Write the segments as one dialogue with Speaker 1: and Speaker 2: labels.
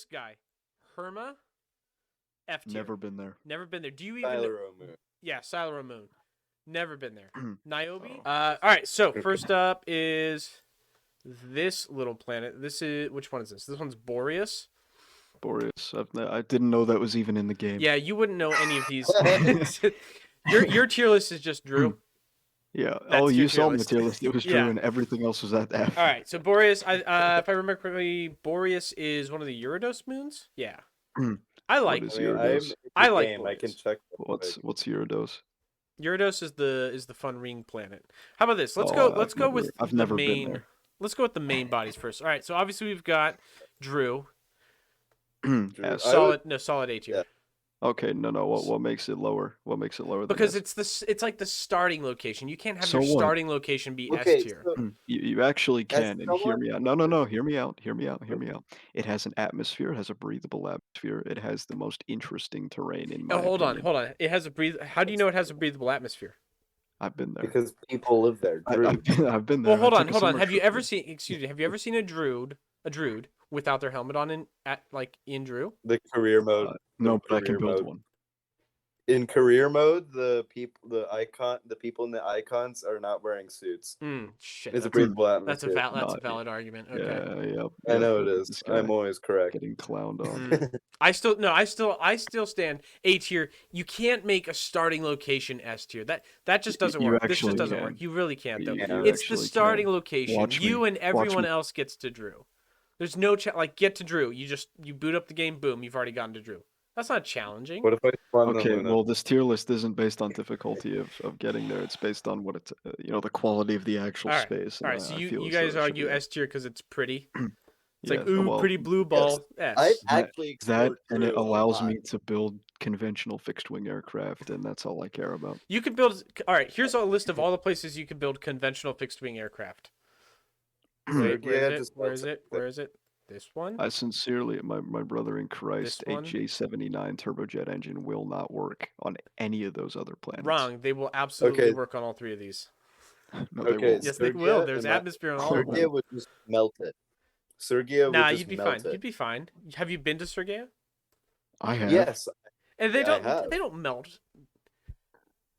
Speaker 1: this guy, Herma, F tier.
Speaker 2: Never been there.
Speaker 1: Never been there. Do you even?
Speaker 3: Silero moon.
Speaker 1: Yeah, Silero Moon. Never been there. Niobe. All right. So first up is this little planet. Which one is this? This one's Boreas.
Speaker 2: Boreas. I didn't know that was even in the game.
Speaker 1: Yeah, you wouldn't know any of these. your tier list is just Drew.
Speaker 2: Yeah.
Speaker 1: That's
Speaker 2: You
Speaker 1: your
Speaker 2: saw
Speaker 1: tier
Speaker 2: the tier list. It was Drew,
Speaker 1: Yeah.
Speaker 2: and everything else was at F.
Speaker 1: All right. So Boreas, if I remember correctly, Boreas is one of the Uridos moons. Yeah. I like.
Speaker 2: What is
Speaker 3: I mean,
Speaker 2: Uridos?
Speaker 1: I like
Speaker 3: game. I can
Speaker 1: Boreas.
Speaker 3: check.
Speaker 2: What's Uridos?
Speaker 1: Uridos is the fun ring planet. How about this? Let's
Speaker 2: Oh,
Speaker 1: go. Let's go with
Speaker 2: I've
Speaker 1: the
Speaker 2: never been
Speaker 1: main.
Speaker 2: there.
Speaker 1: Let's go with the main bodies first. All right. So obviously we've got Drew.
Speaker 2: S.
Speaker 1: Solid A tier.
Speaker 3: Yeah.
Speaker 2: Okay, no. What makes it lower? What makes it lower than
Speaker 1: Because
Speaker 2: S?
Speaker 1: it's like the starting location. You can't have
Speaker 2: So
Speaker 1: your
Speaker 2: what?
Speaker 1: starting location be
Speaker 3: Okay,
Speaker 1: S tier.
Speaker 3: so
Speaker 2: You actually
Speaker 3: As
Speaker 2: can, and hear
Speaker 3: someone-
Speaker 2: me out. No. Hear me out. It has an atmosphere. It has a breathable atmosphere. It has the most interesting terrain in my
Speaker 1: Oh, hold
Speaker 2: opinion.
Speaker 1: on. It has a How do you know it has a breathable atmosphere?
Speaker 2: I've been there.
Speaker 3: because people live there. Drew.
Speaker 2: I've been there.
Speaker 1: Well, hold
Speaker 2: I
Speaker 1: on.
Speaker 2: took a summer
Speaker 1: Have you
Speaker 2: trip
Speaker 1: ever
Speaker 2: there.
Speaker 1: seen? Excuse me. Have you ever seen a druid without their helmet on in Drew?
Speaker 3: The career mode.
Speaker 2: No, but I can
Speaker 3: career
Speaker 2: build
Speaker 3: mode.
Speaker 2: one.
Speaker 3: In career mode, the people in the icons are not wearing suits.
Speaker 1: Shit.
Speaker 3: It's a
Speaker 1: That's
Speaker 3: breathable
Speaker 1: a
Speaker 3: atmosphere.
Speaker 1: valid argument. Okay.
Speaker 2: Yeah.
Speaker 3: I know it
Speaker 2: look at
Speaker 3: is.
Speaker 2: this guy
Speaker 3: I'm always correct.
Speaker 2: getting clowned on.
Speaker 1: I still stand A tier. You can't make a starting location S tier. That just doesn't
Speaker 2: You
Speaker 1: work. This
Speaker 2: actually
Speaker 1: just doesn't
Speaker 2: can.
Speaker 1: work. You really can't though.
Speaker 2: You
Speaker 1: It's the
Speaker 2: actually
Speaker 1: starting
Speaker 2: can.
Speaker 1: location.
Speaker 2: Watch
Speaker 1: You
Speaker 2: me.
Speaker 1: and
Speaker 2: Watch
Speaker 1: everyone
Speaker 2: me.
Speaker 1: else gets to Drew. There's no like get to Drew. You boot up the game, boom, you've already gotten to Drew. That's not challenging.
Speaker 3: What if I spawn the
Speaker 2: Okay,
Speaker 3: Luna?
Speaker 2: well, this tier list isn't based on difficulty of getting there. It's based on what it's, the quality of the actual
Speaker 1: All right.
Speaker 2: space.
Speaker 1: All
Speaker 2: and
Speaker 1: right, so
Speaker 2: I
Speaker 1: you
Speaker 2: feel as
Speaker 1: guys
Speaker 2: though it should
Speaker 1: argue
Speaker 2: be
Speaker 1: S tier because it's pretty. It's
Speaker 2: Yeah,
Speaker 1: like ooh,
Speaker 2: well,
Speaker 1: pretty blue ball. S.
Speaker 3: I've
Speaker 2: that-
Speaker 3: actually
Speaker 2: that,
Speaker 3: explored
Speaker 2: and it
Speaker 3: Drew a
Speaker 2: allows
Speaker 3: lot.
Speaker 2: me to build conventional fixed wing aircraft, and that's all I care about.
Speaker 1: You could build. All right, here's a list of all the places you could build conventional fixed wing aircraft. Wait, where is it? This one.
Speaker 2: I sincerely, my brother in Christ,
Speaker 1: This
Speaker 2: a
Speaker 1: one?
Speaker 2: J79 turbojet engine will not work on any of those other planets.
Speaker 1: Wrong. They will absolutely
Speaker 3: Okay.
Speaker 1: work on all three of these.
Speaker 2: No,
Speaker 3: Okay,
Speaker 2: they won't.
Speaker 1: Yes, they
Speaker 3: Sergeya
Speaker 1: will. There's
Speaker 3: and that-
Speaker 1: atmosphere on all of them.
Speaker 3: Sergeya would just melt it. Sergeya
Speaker 1: Nah,
Speaker 3: would just
Speaker 1: you'd be
Speaker 3: melt
Speaker 1: fine. You'd be fine. Have you been to Sergeya?
Speaker 2: I have.
Speaker 3: Yes.
Speaker 1: And they
Speaker 3: Yeah, I
Speaker 1: don't.
Speaker 3: have.
Speaker 1: They don't melt.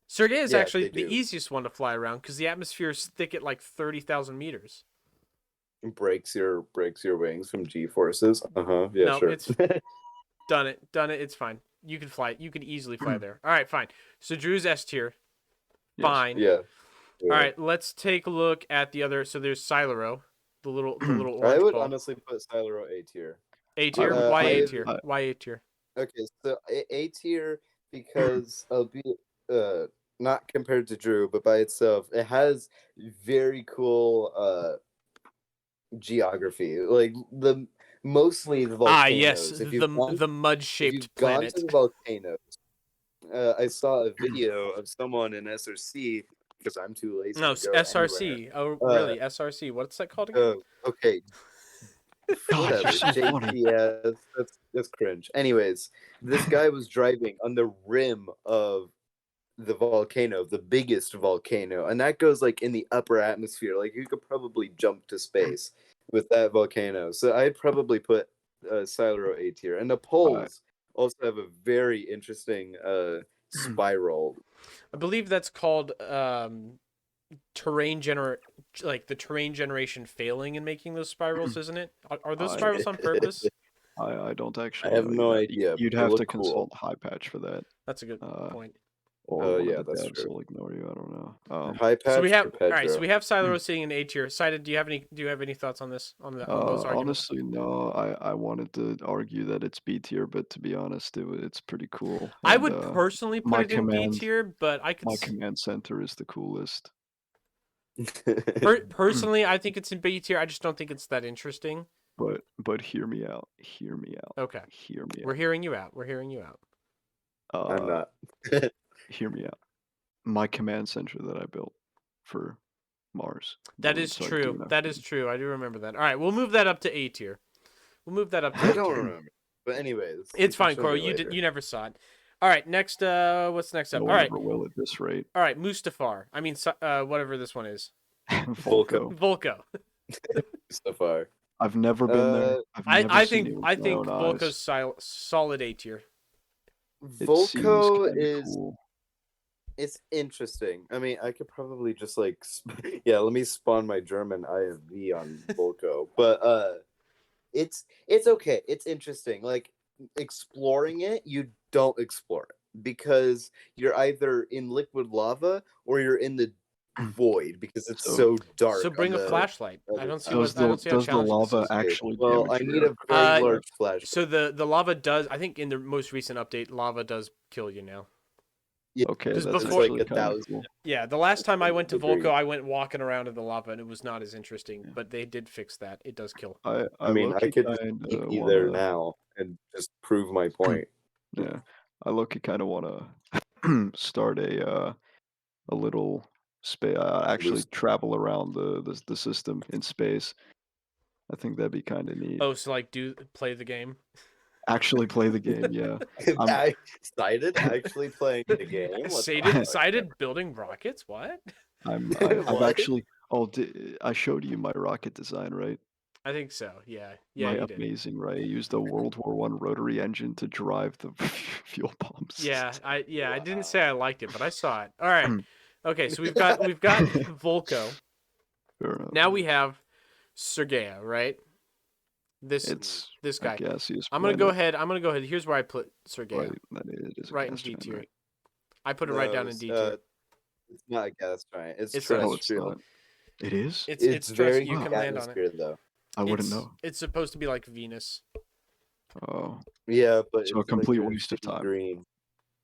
Speaker 1: Sergeya is
Speaker 3: Yeah,
Speaker 1: actually
Speaker 3: they
Speaker 1: the
Speaker 3: do.
Speaker 1: easiest one to fly around because the atmosphere is thick at like 30,000 meters.
Speaker 3: Breaks your wings from G forces. Yeah,
Speaker 1: No,
Speaker 3: sure.
Speaker 1: it's- Done it. It's fine. You can fly. You could easily fly there. All right, fine. So Drew's S tier.
Speaker 2: Yes.
Speaker 1: Fine.
Speaker 3: yeah.
Speaker 1: All right, let's take a look at the other. So there's Silero, the little orange
Speaker 3: I would
Speaker 1: ball.
Speaker 3: honestly put Silero A tier.
Speaker 1: A tier.
Speaker 3: Uh,
Speaker 1: Why A
Speaker 3: I-
Speaker 1: tier?
Speaker 2: I-
Speaker 1: Why A tier?
Speaker 3: Okay, so A tier because albeit not compared to Drew, but by itself, it has very cool geography. Like mostly the volcanoes.
Speaker 1: Ah, yes,
Speaker 3: If you've gone-
Speaker 1: the mud
Speaker 3: if
Speaker 1: shaped
Speaker 3: you've gone
Speaker 1: planet.
Speaker 3: to the volcanoes, I saw a video of someone in SRC because I'm too lazy.
Speaker 1: No,
Speaker 3: to go
Speaker 1: SRC. Oh, really? SRC. What's that called again?
Speaker 3: anywhere. Okay.
Speaker 2: God,
Speaker 3: Whatever.
Speaker 2: you're so funny.
Speaker 3: JPS. That's cringe. Anyways, this guy was driving on the rim of the volcano, the biggest volcano, and that goes like in the upper atmosphere. Like you could probably jump to space with that volcano. So I'd probably put Silero A tier. And the poles also have a very interesting spiral.
Speaker 1: I believe that's called terrain generation failing in making those spirals, isn't it? Are those spirals on purpose?
Speaker 2: I don't actually.
Speaker 3: I have
Speaker 2: know
Speaker 3: no
Speaker 2: yet.
Speaker 3: idea.
Speaker 2: You'd
Speaker 3: They
Speaker 2: have to
Speaker 3: look cool.
Speaker 2: consult High Patch for that.
Speaker 1: That's a good point.
Speaker 2: Or
Speaker 3: Oh,
Speaker 2: one
Speaker 3: yeah,
Speaker 2: of the
Speaker 3: that's
Speaker 2: devs
Speaker 3: true.
Speaker 2: will ignore you. I don't know.
Speaker 3: High patch
Speaker 1: So we have
Speaker 3: for
Speaker 1: all right. So
Speaker 3: Pedro.
Speaker 1: we have Silero sitting in A tier. Cited. Do you have any thoughts on this? On those arguments?
Speaker 2: Honestly, no. I wanted to argue that it's B tier, but to be honest, it's pretty cool.
Speaker 1: I
Speaker 2: And,
Speaker 1: would personally
Speaker 2: my
Speaker 1: put it in B
Speaker 2: command-
Speaker 1: tier, but I could.
Speaker 2: My command center is the coolest.
Speaker 1: Personally, I think it's in B tier. I just don't think it's that interesting.
Speaker 2: But hear me out. Hear me out.
Speaker 1: Okay,
Speaker 2: Hear me
Speaker 1: we're
Speaker 2: out.
Speaker 1: hearing you out. We're hearing you out.
Speaker 3: I'm not.
Speaker 2: Hear me out. My command center that I built for Mars.
Speaker 1: That
Speaker 2: Don't
Speaker 1: is
Speaker 2: start
Speaker 1: true.
Speaker 2: doing that
Speaker 1: That
Speaker 2: for
Speaker 1: is
Speaker 2: me.
Speaker 1: true. I do remember that. All right, we'll move that up to A tier. We'll move that up to
Speaker 3: I
Speaker 1: A
Speaker 3: don't
Speaker 1: tier.
Speaker 3: remember. But anyways, you
Speaker 1: It's
Speaker 3: can
Speaker 1: fine,
Speaker 3: show
Speaker 1: Coro.
Speaker 3: me
Speaker 1: You
Speaker 3: later.
Speaker 1: you never saw it. All right, next. What's next up?
Speaker 2: No
Speaker 1: All
Speaker 2: one
Speaker 1: right,
Speaker 2: ever will at this rate.
Speaker 1: all right. Mustafar. I mean, whatever this one is.
Speaker 2: Volco.
Speaker 1: Volco.
Speaker 3: so far.
Speaker 2: I've never been there. I've never
Speaker 1: I
Speaker 2: seen
Speaker 1: think
Speaker 2: it with
Speaker 1: I
Speaker 2: my
Speaker 1: think
Speaker 2: own eyes.
Speaker 1: Volco's solid A tier.
Speaker 2: It seems
Speaker 3: Volco
Speaker 2: kind of
Speaker 3: is
Speaker 2: cool.
Speaker 3: it's interesting. I mean, I could probably just like yeah, let me spawn my German IFV on Volco. But it's okay. It's interesting. Like exploring it, you don't explore it because you're either in liquid lava or you're in the void because it's
Speaker 2: So-
Speaker 3: so dark.
Speaker 1: So bring
Speaker 3: on
Speaker 1: a
Speaker 3: the
Speaker 1: flashlight. I
Speaker 3: other
Speaker 1: don't see
Speaker 3: side.
Speaker 1: what I don't see how
Speaker 2: does the
Speaker 1: challenging this
Speaker 2: lava
Speaker 1: is.
Speaker 2: actually
Speaker 3: Well,
Speaker 2: damage
Speaker 3: I need
Speaker 2: your
Speaker 3: a very
Speaker 1: Uh,
Speaker 3: large flashlight.
Speaker 1: So the lava does. I think in the most recent update, lava does kill you now.
Speaker 3: Yeah,
Speaker 2: Okay,
Speaker 1: 'Cause
Speaker 2: that's
Speaker 1: before-
Speaker 2: actually
Speaker 3: like
Speaker 2: kind of
Speaker 3: 1,000.
Speaker 2: cool.
Speaker 1: Yeah, the last time I went to
Speaker 3: Agreed.
Speaker 1: Volco, I went walking around in the lava, and it was not as interesting.
Speaker 2: Yeah.
Speaker 1: But they did fix that. It does kill.
Speaker 3: I mean, I
Speaker 2: low-key
Speaker 3: could just
Speaker 2: kinda
Speaker 3: be there
Speaker 2: wanna,
Speaker 3: now and just prove my point.
Speaker 2: yeah, I low-key kind of want to start a little actually travel around the system in space. I think that'd be kind of neat.
Speaker 1: Oh, so like play the game.
Speaker 2: Actually play the game, yeah. I'm-
Speaker 3: I cited actually playing the game. What the fuck?
Speaker 1: Cited building rockets. What?
Speaker 2: I've
Speaker 3: What?
Speaker 2: actually. Oh, I showed you my rocket design, right?
Speaker 1: I think so. Yeah.
Speaker 2: My
Speaker 1: You did.
Speaker 2: amazing, right? I used a World War I rotary engine to drive the fuel pumps.
Speaker 1: Yeah. I
Speaker 3: Wow.
Speaker 1: didn't say I liked it, but I saw it. All right. Okay. So we've got Volco.
Speaker 2: Fair enough.
Speaker 1: Now we have Sergeya, right? This
Speaker 2: a
Speaker 1: guy.
Speaker 2: gaseous
Speaker 1: I'm gonna go
Speaker 2: planet,
Speaker 1: ahead. Here's where I put Sergeya.
Speaker 2: right? That it is a
Speaker 1: Right in
Speaker 2: gas
Speaker 1: D
Speaker 2: giant,
Speaker 1: tier.
Speaker 2: right?
Speaker 1: I put it right down in D tier.
Speaker 3: It's not a gas giant. It's
Speaker 1: It's
Speaker 2: No, it's
Speaker 3: terrestrial.
Speaker 2: not. It is.
Speaker 1: It's
Speaker 3: very
Speaker 1: you can land on it.
Speaker 3: atmosphere, though.
Speaker 2: I wouldn't
Speaker 1: It's-
Speaker 2: know.
Speaker 1: It's supposed to be like Venus.
Speaker 2: Oh,
Speaker 3: Yeah, but
Speaker 2: So a
Speaker 3: it's
Speaker 2: complete
Speaker 3: like
Speaker 2: waste of time.
Speaker 3: Green.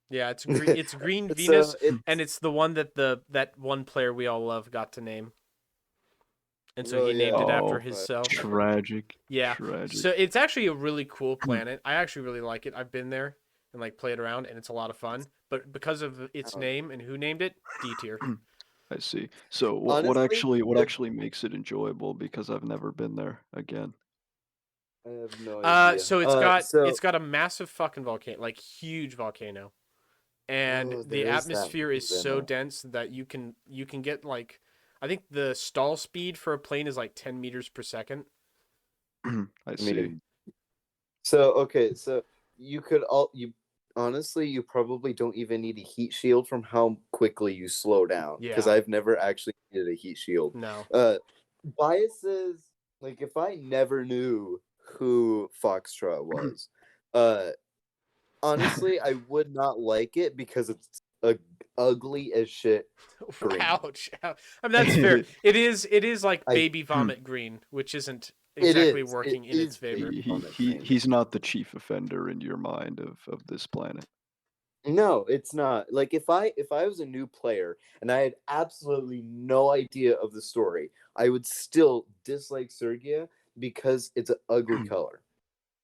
Speaker 1: Yeah, it's green. It's green
Speaker 3: So
Speaker 1: Venus,
Speaker 3: it's
Speaker 1: and it's the one that that one player we all love got to name. And so
Speaker 3: Well,
Speaker 1: he named
Speaker 3: yeah.
Speaker 1: it after
Speaker 2: Oh,
Speaker 1: himself.
Speaker 2: tragic.
Speaker 1: Yeah.
Speaker 2: Tragic.
Speaker 1: So it's actually a really cool planet. I actually really like it. I've been there and like played around, and it's a lot of fun. But because of its
Speaker 3: Oh.
Speaker 1: name and who named it, D tier.
Speaker 2: I see. So what
Speaker 3: Honestly,
Speaker 2: actually makes it enjoyable? Because I've never been there again.
Speaker 3: I have no idea.
Speaker 1: So it's got a massive fucking volcano, like huge volcano, and
Speaker 3: Oh,
Speaker 1: the
Speaker 3: there is that
Speaker 1: atmosphere is so
Speaker 3: volcano.
Speaker 1: dense that you can get like, I think the stall speed for a plane is like 10 meters per second.
Speaker 2: I see.
Speaker 3: So you could you honestly you probably don't even need a heat shield from how quickly you slow down. Because
Speaker 1: Yeah.
Speaker 3: I've never actually needed a heat shield.
Speaker 1: No.
Speaker 3: Biases, like if I never knew who Foxtrot was, honestly I would not like it because it's ugly as shit. Green.
Speaker 1: Ouch. I mean, that's fair. It is like
Speaker 3: I-
Speaker 1: baby vomit green, which isn't
Speaker 3: It
Speaker 1: exactly
Speaker 3: is.
Speaker 1: working
Speaker 3: It
Speaker 1: in its
Speaker 3: is
Speaker 1: favor.
Speaker 2: He's not the chief offender in your mind of this planet.
Speaker 3: No, it's not. Like if I was a new player and I had absolutely no idea of the story, I would still dislike Sergeya because it's an ugly color.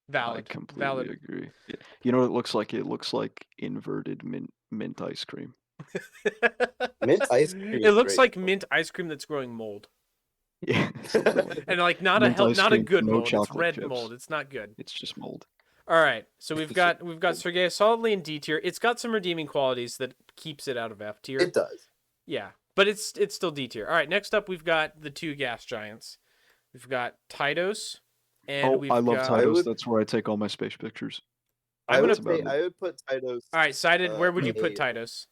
Speaker 1: Valid.
Speaker 2: I completely
Speaker 1: Valid.
Speaker 2: agree. You know what it looks like? It looks like inverted mint ice cream.
Speaker 3: Mint ice cream
Speaker 1: It
Speaker 3: is
Speaker 1: looks
Speaker 3: great.
Speaker 1: like mint ice cream that's growing mold.
Speaker 2: Yeah, something like
Speaker 1: And
Speaker 2: that.
Speaker 1: like not
Speaker 2: Mint ice
Speaker 1: a
Speaker 2: cream,
Speaker 1: good
Speaker 2: no
Speaker 1: mold. It's
Speaker 2: chocolate
Speaker 1: red
Speaker 2: chips.
Speaker 1: mold. It's not good.
Speaker 2: It's just mold.
Speaker 1: All right. So we've got Sergeya solidly in D tier. It's got some redeeming qualities that keeps it out of F tier.
Speaker 3: It does.
Speaker 1: Yeah, but it's still D tier. All right, next up we've got the two gas giants. We've got Titus, and we've
Speaker 2: I love
Speaker 1: got...
Speaker 2: Titus. That's where I take all my space pictures.
Speaker 3: I
Speaker 1: gonna
Speaker 3: would
Speaker 2: say-
Speaker 3: I would put Titus.
Speaker 1: All right, Sided, where would you put
Speaker 3: A-
Speaker 1: Titus?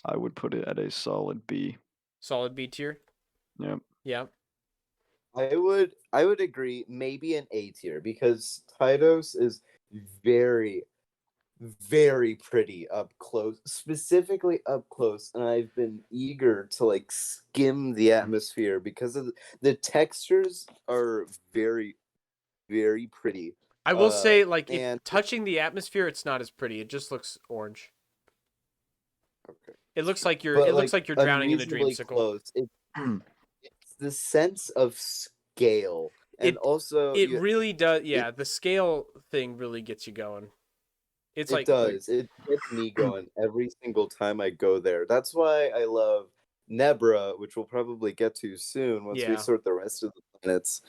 Speaker 2: I would put it at a solid B.
Speaker 1: Solid B tier?
Speaker 2: Yep.
Speaker 1: Yeah.
Speaker 3: I would agree, maybe an A tier because Titus is very, very pretty up close, specifically up close, and I've been eager to like skim the atmosphere because of the textures are very, very pretty.
Speaker 1: I will say, like,
Speaker 3: and-
Speaker 1: touching the atmosphere, it's not as pretty. It just looks orange.
Speaker 3: Okay.
Speaker 1: It looks like you're.
Speaker 3: But,
Speaker 1: It looks like you're drowning in a
Speaker 3: unreasonably
Speaker 1: dreamsicle.
Speaker 3: close. It's the sense of scale, and also
Speaker 1: It really does. Yeah, the scale thing really gets you going. It's
Speaker 3: it
Speaker 1: like
Speaker 3: does. It gets me going every single time I go there. That's why I love Nebra, which we'll probably get to soon once we
Speaker 1: Yeah.
Speaker 3: sort the rest of the planets.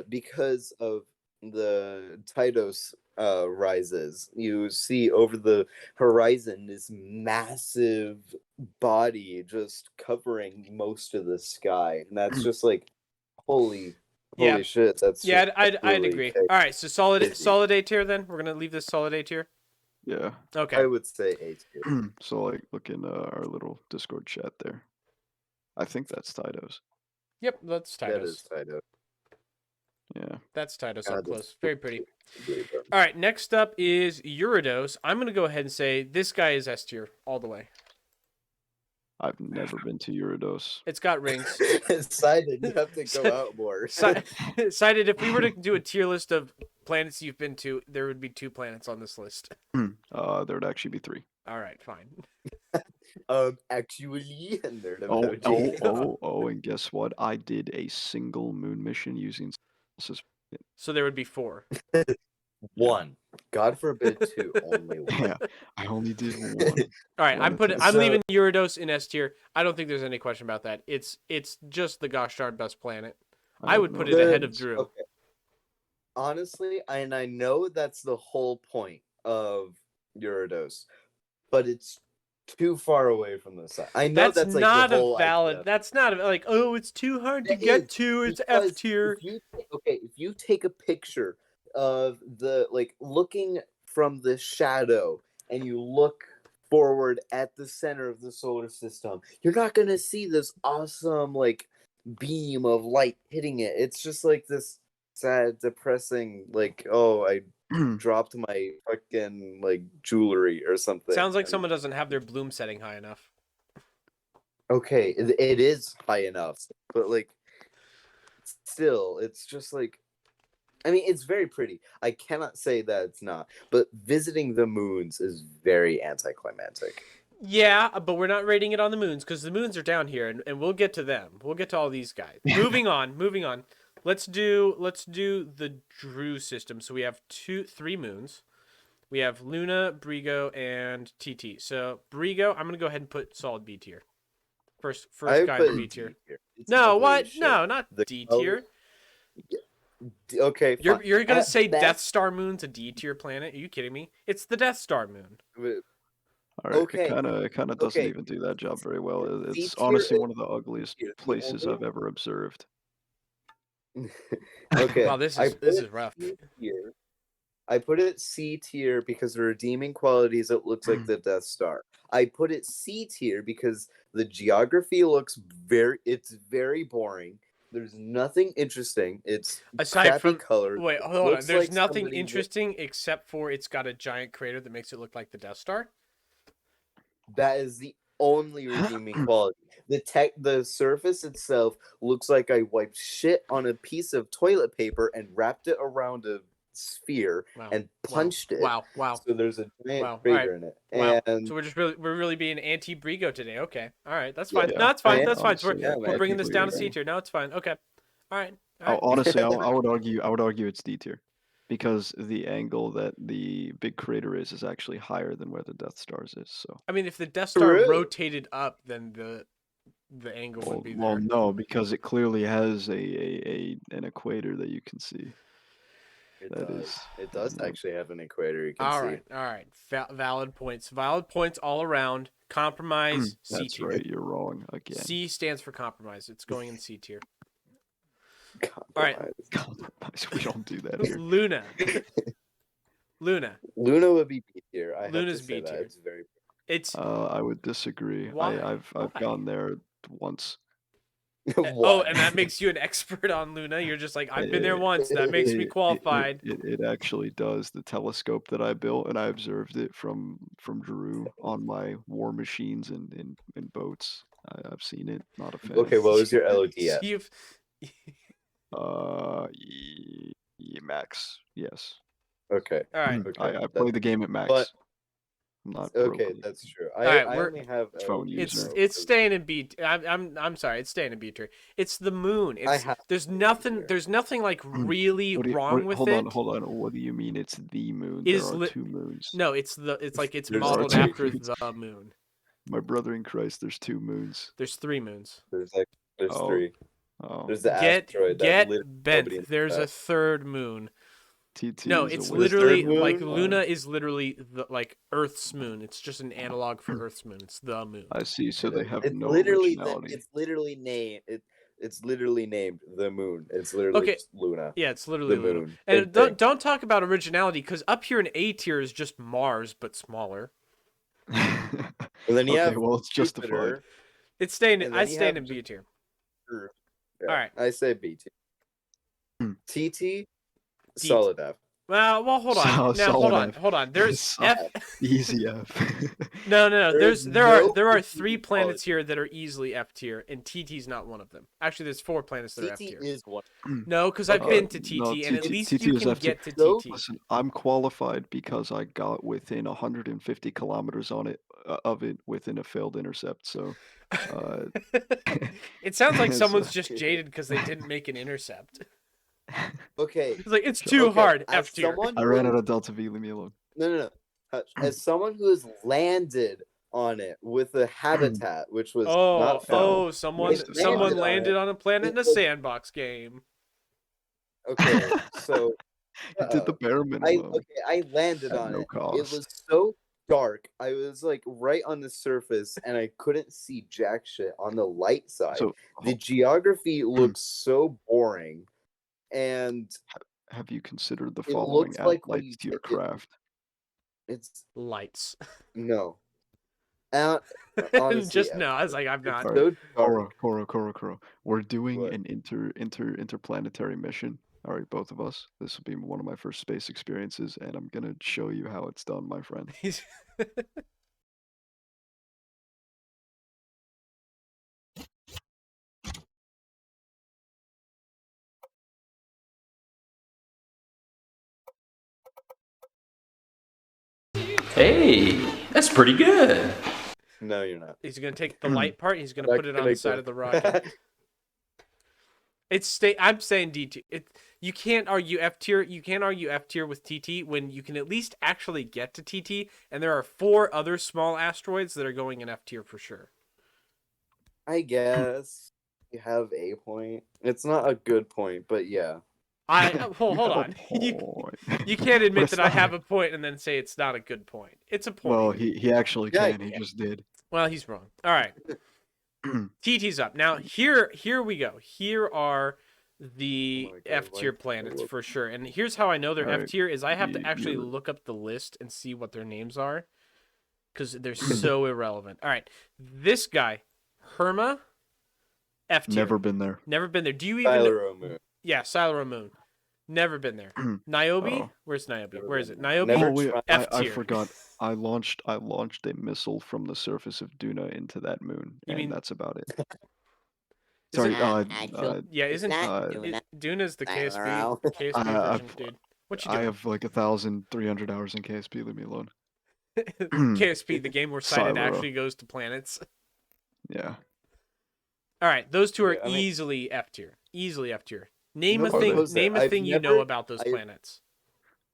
Speaker 3: Because of the Titus rises, you see over the horizon this massive body just covering most of the sky, and that's just like, holy
Speaker 1: Yeah.
Speaker 3: Holy shit, that's
Speaker 1: Yeah,
Speaker 3: just
Speaker 1: I'd
Speaker 3: really
Speaker 1: agree. All right, so solid A tier then. We're gonna leave this solid A tier.
Speaker 2: Yeah.
Speaker 1: Okay.
Speaker 3: I would say A tier.
Speaker 2: So like, look in our little Discord chat there. I think that's Titus.
Speaker 1: Yep, that's
Speaker 3: That
Speaker 1: Titus.
Speaker 3: is Titus.
Speaker 2: Yeah.
Speaker 1: That's Titus
Speaker 3: God,
Speaker 1: up
Speaker 3: that's
Speaker 1: close. Very pretty.
Speaker 3: really good.
Speaker 1: All right, next up is Uridos. I'm gonna go ahead and say this guy is S tier all the way.
Speaker 2: I've never been to Uridos.
Speaker 1: It's got rings.
Speaker 3: Cited, you have to go out more.
Speaker 1: Cited, if we were to do a tier list of planets you've been to, there would be 2 planets on this list.
Speaker 2: There would actually be 3.
Speaker 1: All right, fine.
Speaker 3: Actually, nerd
Speaker 2: Oh,
Speaker 3: emoji.
Speaker 2: and guess what? I did a single moon mission using.
Speaker 1: So there would be 4.
Speaker 3: One. God forbid two. Only one.
Speaker 2: Yeah, I only did 1.
Speaker 1: All right, I'm
Speaker 3: So-
Speaker 1: leaving Uridos in S tier. I don't think there's any question about that. It's just the gosh darn best planet. I would put it ahead of Drew.
Speaker 3: Okay. Honestly, and I know that's the whole point of Uridos, but it's too far away from the sun. I know that's like
Speaker 1: not
Speaker 3: the whole
Speaker 1: a valid.
Speaker 3: idea.
Speaker 1: That's not like, oh, it's too hard to
Speaker 3: It
Speaker 1: get
Speaker 3: is,
Speaker 1: to. It's
Speaker 3: because
Speaker 1: F tier.
Speaker 3: if you take a picture of the looking from the shadow and you look forward at the center of the solar system, you're not gonna see this awesome beam of light hitting it. It's just like this sad, depressing, oh, I dropped my fucking jewelry or something.
Speaker 1: Sounds like
Speaker 3: And-
Speaker 1: someone doesn't have their bloom setting high enough.
Speaker 3: Okay, it is high enough, but still, it's just I mean, it's very pretty. I cannot say that it's not, but visiting the moons is very anticlimactic.
Speaker 1: Yeah, but we're not rating it on the moons because the moons are down here, and we'll get to them. We'll get to all these guys. Moving on. Let's do the Drew system. So we have 3 moons. We have Luna, Brigo, and TT. So Brigo, I'm gonna go ahead and put solid B tier. First
Speaker 3: I
Speaker 1: guy
Speaker 3: put
Speaker 1: in B tier.
Speaker 3: D tier. It's
Speaker 1: No,
Speaker 3: ugly
Speaker 1: what?
Speaker 3: as shit.
Speaker 1: No, not
Speaker 3: The
Speaker 1: D
Speaker 3: color-
Speaker 1: tier.
Speaker 3: Okay, fine.
Speaker 1: You're gonna
Speaker 3: At
Speaker 1: say Death
Speaker 3: best-
Speaker 1: Star moon's a D tier planet? Are you kidding me? It's the Death Star moon.
Speaker 2: All right,
Speaker 3: Okay,
Speaker 2: it kind of doesn't
Speaker 3: okay.
Speaker 2: even do that job very well. It's
Speaker 3: C-tier
Speaker 2: honestly
Speaker 3: is-
Speaker 2: one of the ugliest
Speaker 3: the
Speaker 2: places
Speaker 3: only-
Speaker 2: I've ever observed.
Speaker 3: Okay.
Speaker 1: Wow, this
Speaker 3: I
Speaker 1: is
Speaker 3: put it
Speaker 1: rough.
Speaker 3: C tier. I put it C tier because the redeeming qualities it looks like the Death Star. I put it C tier because the geography looks very boring. There's nothing interesting. It's
Speaker 1: Aside
Speaker 3: crappy
Speaker 1: from
Speaker 3: color.
Speaker 1: Wait, hold on.
Speaker 3: Looks
Speaker 1: There's
Speaker 3: like
Speaker 1: nothing
Speaker 3: somebody
Speaker 1: interesting except for it's got a giant crater that makes it look like the Death Star.
Speaker 3: That is the only redeeming quality. The surface itself looks like I wiped shit on a piece of toilet paper and wrapped it around a sphere
Speaker 1: Wow.
Speaker 3: and punched it.
Speaker 1: Wow.
Speaker 3: So there's a giant
Speaker 1: Wow.
Speaker 3: crater in it.
Speaker 1: Wow.
Speaker 3: And
Speaker 1: So we're really being anti Brigo today. Okay. All right. That's
Speaker 3: Yeah,
Speaker 1: fine.
Speaker 2: yeah.
Speaker 1: No, it's fine.
Speaker 3: I
Speaker 1: That's fine.
Speaker 2: honestly,
Speaker 3: yeah,
Speaker 1: We're
Speaker 3: man,
Speaker 1: bringing this down to
Speaker 2: completely
Speaker 1: C tier. No, it's fine. Okay. All right.
Speaker 2: Oh, honestly, I would argue it's D tier because the angle that the big crater is actually higher than where the Death Stars is. So.
Speaker 1: I mean, if the Death Star
Speaker 3: True.
Speaker 1: rotated up, then the angle would be there.
Speaker 2: Well, no, because it clearly has an equator that you can see.
Speaker 3: it does
Speaker 2: no.
Speaker 3: actually have an equator you can
Speaker 1: All
Speaker 3: see.
Speaker 1: right. Valid points. Valid points all around. Compromise. C
Speaker 2: That's
Speaker 1: tier.
Speaker 2: right. You're wrong again.
Speaker 1: C stands for compromise. It's going in C tier.
Speaker 3: Compromise.
Speaker 2: Compromise. We don't do that here.
Speaker 1: Luna. Luna.
Speaker 3: Luna would be B tier. I
Speaker 1: Luna's
Speaker 3: have to say
Speaker 1: B tier.
Speaker 3: that. It's very
Speaker 1: It's
Speaker 2: I would disagree.
Speaker 1: Why?
Speaker 2: I've
Speaker 1: Why?
Speaker 2: gone there once.
Speaker 1: oh, and that makes you an expert on Luna. You're just like, I've been there once. That makes me qualified.
Speaker 2: It actually does. The telescope that I built and I observed it from Drew on my war machines and in boats. I've seen it. Not a fan.
Speaker 3: Okay, what was your LOD
Speaker 1: So
Speaker 3: at?
Speaker 1: you've
Speaker 2: max. Yes.
Speaker 3: Okay.
Speaker 1: all right.
Speaker 3: Okay.
Speaker 2: I play the game at max.
Speaker 3: but-
Speaker 2: I'm not
Speaker 3: Okay,
Speaker 2: broken.
Speaker 3: that's true.
Speaker 1: Alright,
Speaker 3: I
Speaker 1: we're-
Speaker 3: only have
Speaker 2: Phone
Speaker 3: LOD.
Speaker 2: user.
Speaker 1: It's staying in B. I'm sorry. It's staying in B tier. It's the moon. It's there's nothing like really wrong with
Speaker 2: hold
Speaker 1: it.
Speaker 2: Hold on. What do you mean? It's the moon.
Speaker 1: Is
Speaker 2: There are
Speaker 1: li-
Speaker 2: 2 moons.
Speaker 1: No, it's like it's
Speaker 3: There's
Speaker 1: modeled
Speaker 2: two
Speaker 1: after
Speaker 2: moons.
Speaker 1: the moon.
Speaker 2: My brother in Christ, there's 2 moons.
Speaker 1: There's 3 moons.
Speaker 3: There's
Speaker 2: Oh.
Speaker 3: 3.
Speaker 2: Oh,
Speaker 3: There's the
Speaker 1: Get
Speaker 3: asteroid that literally
Speaker 1: bent.
Speaker 3: nobody
Speaker 1: There's a
Speaker 3: knows.
Speaker 1: 3rd moon.
Speaker 2: TT
Speaker 1: No,
Speaker 2: is a
Speaker 1: it's
Speaker 2: wizard.
Speaker 1: literally
Speaker 3: third moon?
Speaker 1: like
Speaker 3: Wow.
Speaker 1: Luna is literally like Earth's moon. It's just an analog for Earth's moon. It's the moon.
Speaker 2: I see. So they have
Speaker 3: It's
Speaker 2: no
Speaker 3: literally
Speaker 2: originality.
Speaker 3: it's literally named It's literally named the moon. It's literally just Luna.
Speaker 1: Yeah, it's literally
Speaker 3: The
Speaker 1: Luna.
Speaker 3: moon.
Speaker 1: And don't talk about originality, because up here in A tier is just Mars but smaller.
Speaker 3: And then you have
Speaker 2: well, it's justified.
Speaker 3: Jupiter,
Speaker 1: It's staying.
Speaker 3: and
Speaker 1: I
Speaker 3: then you
Speaker 1: stand
Speaker 3: have
Speaker 1: in B tier.
Speaker 3: Yeah,
Speaker 1: All right.
Speaker 3: I say B tier.
Speaker 2: Hmm.
Speaker 3: TT, solid F.
Speaker 1: Well, hold on. Now, hold on. There's F.
Speaker 2: Easy F.
Speaker 1: No. There are 3
Speaker 3: TT
Speaker 1: planets here that are easily F tier, and TT's not one of them. Actually, there's 4 planets that are F
Speaker 3: TT
Speaker 1: tier.
Speaker 3: is one.
Speaker 1: No, because I've been to TT,
Speaker 2: no,
Speaker 1: and at least
Speaker 2: TT
Speaker 1: you
Speaker 2: is
Speaker 1: can
Speaker 2: F tier.
Speaker 1: get to
Speaker 3: So,
Speaker 1: TT.
Speaker 2: Listen, I'm qualified because I got within 150 kilometers of it within a failed intercept. So,
Speaker 1: It sounds like
Speaker 2: so-
Speaker 1: someone's just jaded because they didn't make an intercept.
Speaker 3: Okay.
Speaker 1: It's like, it's too hard.
Speaker 3: as
Speaker 1: F tier.
Speaker 3: someone
Speaker 2: I
Speaker 3: who
Speaker 2: ran out
Speaker 3: has-
Speaker 2: of Delta V. Leave me alone.
Speaker 3: No. As someone who has landed on it with a habitat, which was not fun.
Speaker 1: Someone
Speaker 3: landed on
Speaker 1: landed
Speaker 3: it.
Speaker 1: on a planet in a
Speaker 3: It was-
Speaker 1: sandbox game.
Speaker 3: Okay, so
Speaker 2: I did the bare minimum.
Speaker 3: I landed
Speaker 2: At
Speaker 3: on
Speaker 2: no
Speaker 3: it.
Speaker 2: cost.
Speaker 3: It was so dark. I was like right on the surface, and I couldn't see jack shit on the light side.
Speaker 2: So,
Speaker 3: The geography looks so boring, and
Speaker 2: have you considered the
Speaker 3: it
Speaker 2: following
Speaker 3: looks like when
Speaker 2: lights
Speaker 3: you
Speaker 2: to your
Speaker 3: take it-
Speaker 2: craft?
Speaker 1: Lights.
Speaker 3: no. Honestly,
Speaker 1: Just no. I was like, I'm
Speaker 3: it's
Speaker 1: not.
Speaker 3: so dark.
Speaker 2: Koro. We're doing
Speaker 3: What?
Speaker 2: an interplanetary mission. All right, both of us. This will be one of my first space experiences, and I'm gonna show you how it's done, my friend.
Speaker 4: Hey, that's pretty good.
Speaker 3: No, you're not.
Speaker 1: He's gonna take the light part. He's gonna
Speaker 3: Not
Speaker 1: put it on
Speaker 3: gonna
Speaker 1: the side
Speaker 3: go.
Speaker 1: of the rocket. I'm saying D tier. You can't argue F tier. You can't argue F tier with TT when you can at least actually get to TT, and there are 4 other small asteroids that are going in F tier for sure.
Speaker 3: I guess you have a point. It's not a good point, but yeah.
Speaker 1: Hold
Speaker 2: You have a
Speaker 1: on. You
Speaker 2: point.
Speaker 1: can't
Speaker 2: But
Speaker 1: admit
Speaker 2: it's
Speaker 1: that I
Speaker 2: not-
Speaker 1: have a point and then say it's not a good point. It's a point.
Speaker 2: Well, he actually
Speaker 3: Yeah,
Speaker 2: can. He just did.
Speaker 1: Well, he's wrong. All right. TT's up. Now, here we go. Here are the
Speaker 3: Oh my God,
Speaker 1: F tier
Speaker 3: why-
Speaker 1: planets for sure. And here's how I know they're F
Speaker 2: Alright,
Speaker 1: tier is I have to
Speaker 2: you-
Speaker 1: actually
Speaker 2: you're-
Speaker 1: look up the list and see what their names are because they're so irrelevant. All right. This guy, Herma, F tier.
Speaker 2: Never been there.
Speaker 1: Never been there. Do you even
Speaker 3: Silero moon.
Speaker 1: Yeah, Silero Moon. Never been there. Niobe?
Speaker 2: Oh.
Speaker 1: Where's Niobe?
Speaker 3: Never
Speaker 1: Where is
Speaker 3: been
Speaker 1: it?
Speaker 3: there.
Speaker 1: Niobe?
Speaker 3: Never
Speaker 2: Oh wait,
Speaker 1: F
Speaker 2: I
Speaker 1: tier.
Speaker 2: forgot. I launched a missile from the surface of Duna into that moon,
Speaker 1: You
Speaker 2: and
Speaker 1: mean-
Speaker 2: that's about it.
Speaker 1: Is
Speaker 2: Sorry,
Speaker 1: it- Yeah, isn't Duna's the
Speaker 3: Silero.
Speaker 1: KSP version,
Speaker 2: I've-
Speaker 1: dude? What you
Speaker 2: I
Speaker 1: doing?
Speaker 2: have like 1,300 hours in KSP. Leave me alone.
Speaker 1: KSP, the game where Sighted
Speaker 2: Silero.
Speaker 1: actually goes to planets.
Speaker 2: Yeah.
Speaker 1: All right, those 2 are
Speaker 3: Yeah, I mean-
Speaker 1: easily F tier. Easily F tier. Name
Speaker 3: No,
Speaker 1: a
Speaker 2: but
Speaker 1: thing.
Speaker 2: those
Speaker 1: Name a
Speaker 3: I've
Speaker 1: thing you know
Speaker 3: never-
Speaker 1: about those
Speaker 3: I've-
Speaker 1: planets.